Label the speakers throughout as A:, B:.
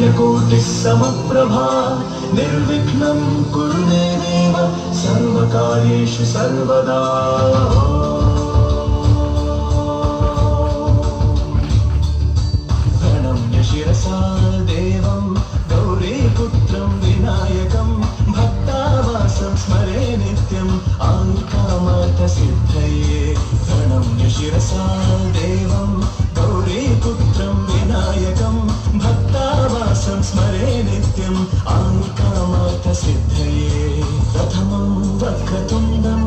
A: सूर्यकोटिः समप्रभा निर्विघ्नं कुरु मे देव सर्वकार्येषु सर्वदा। प्रणम्य शिरसा देवं गौरीपुत्रं विनायकं भक्तावासं स्मरे नित्यम् आयुर्कामार्थसिद्धये। प्रणम्य शिरसा देवं गौरीपुत्रं विनायकं भक्तावासं स्मरे नित्यम् आयुर्कामार्थसिद्धये। प्रथमं वक्रतुण्डं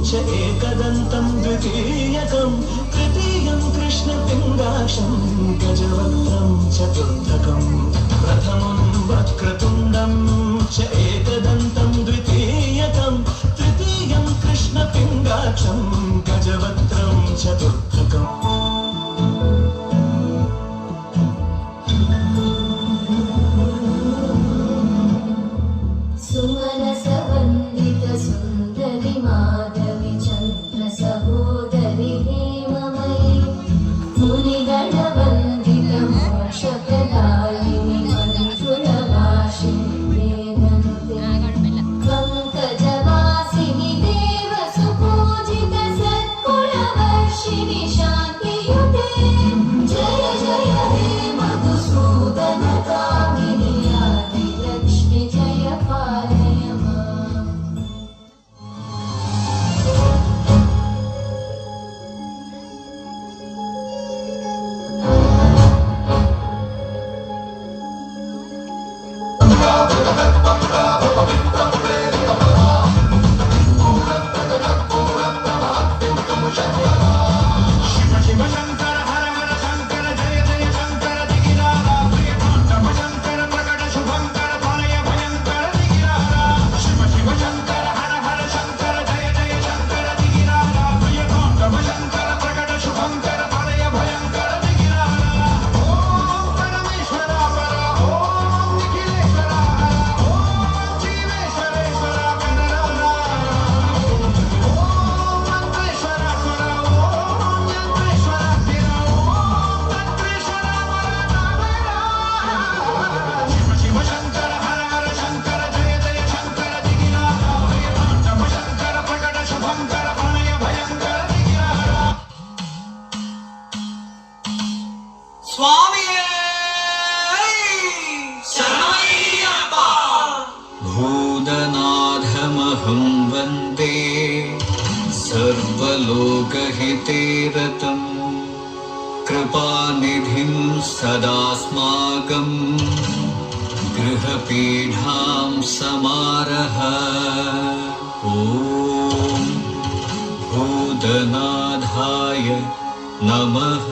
A: च एकदन्तं द्वितीयकं तृतीयं कृष्णपिङ्गाक्षं गजवक्त्रं चतुर्थकं। प्रथमं वक्रतुण्डं च एकदन्तं द्वितीयकं तृतीयं कृष्णपिङ्गाक्षं गजवक्त्रं चतुर्थकम्।
B: सुमनसवन्दित सुन्दरि माधवि चन्द्र सहोदरि हेममयि मुनिगणवन्दित मोक्षप्रदायिनि मन्त्रुलभाषिणि वेदनुते पङ्कजवासिनि देवसुपूजित सत्कुलवर्षिणि शान्तियुते। जय जय हे मधुसूदन कामिनि आदिलक्ष्मि जय पालय माम्।
A: भूतनाथमहं वन्दे सर्वलोकहिते रतं कृपानिधिं सदास्माकं गृहपीठां समारः। ॐ भूतनाथाय नमः।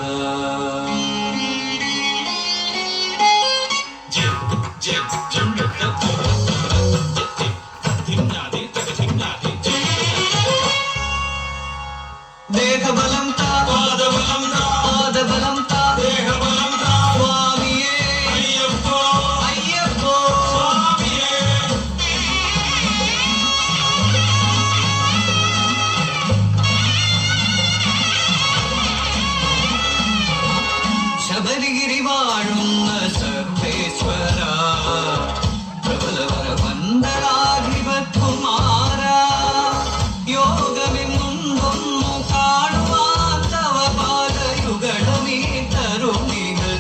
A: देहबलं ता पादबलं ता पादबलं ता देहबलं ता स्वामिये अय्यप्पो अय्यप्पो स्वामिये। ശബരിഗിരി വാഴുന്ന സർവേശ്വര പ്രബലവര വന്ദനാധിപത്കുമാര യോഗമെന്നും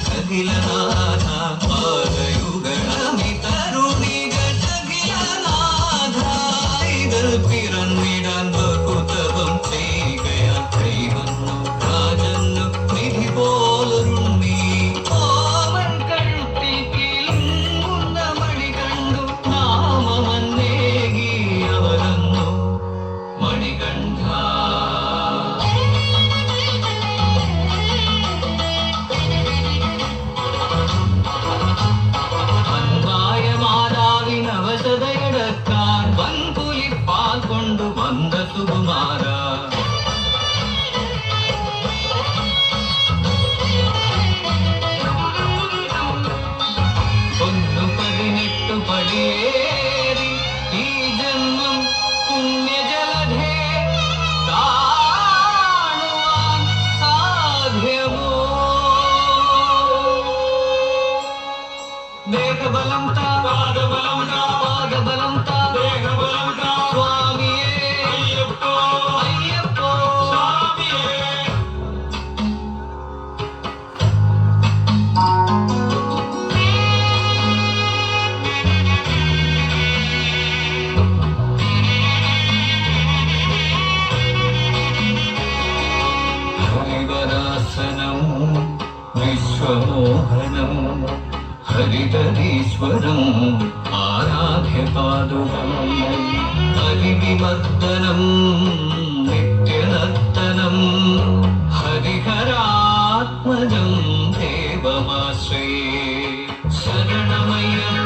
A: ഖഗിലനാഥ പാദയുഗളമി തരുണികൾ ഖഗിലനാഥ ഇതിൽ പിറന്നിടാൻ ബഹുതപം ചെയ്യുകയാൽ കൈവന്നു രാജന്നു നിധി പോലൊരുണ്ണി ഓമൻ കഴുത്തിൽ കിളുങ്ങുന്ന മണി കണ്ടു നാമമന്നേകി അവരന്നു മണികണ്ഠ. അവസതയെടുക്കാൻ വൻപുലിപ്പാൽ കൊണ്ടു വന്ന സുകുമാര ഒന്നു 18 പടിയേറി ഈ ജന്മം പുണ്യജലധേ കാണുവാൻ സാധ്യമോ. దేహబలం తా పాదబలం తా పాదబలం తా దేహబలం తా స్వామియే అయ్యప్పో అయ్యప్పో స్వామియే హరివరాసనం విశ్వమోహనం హరిహరీశ్వరం ఆరాధ్య పాదుకం హరివివర్ధనం నిత్యనర్తనం హరిహరాత్మజం దేవమాశ్రయే శరణమయ్యప్ప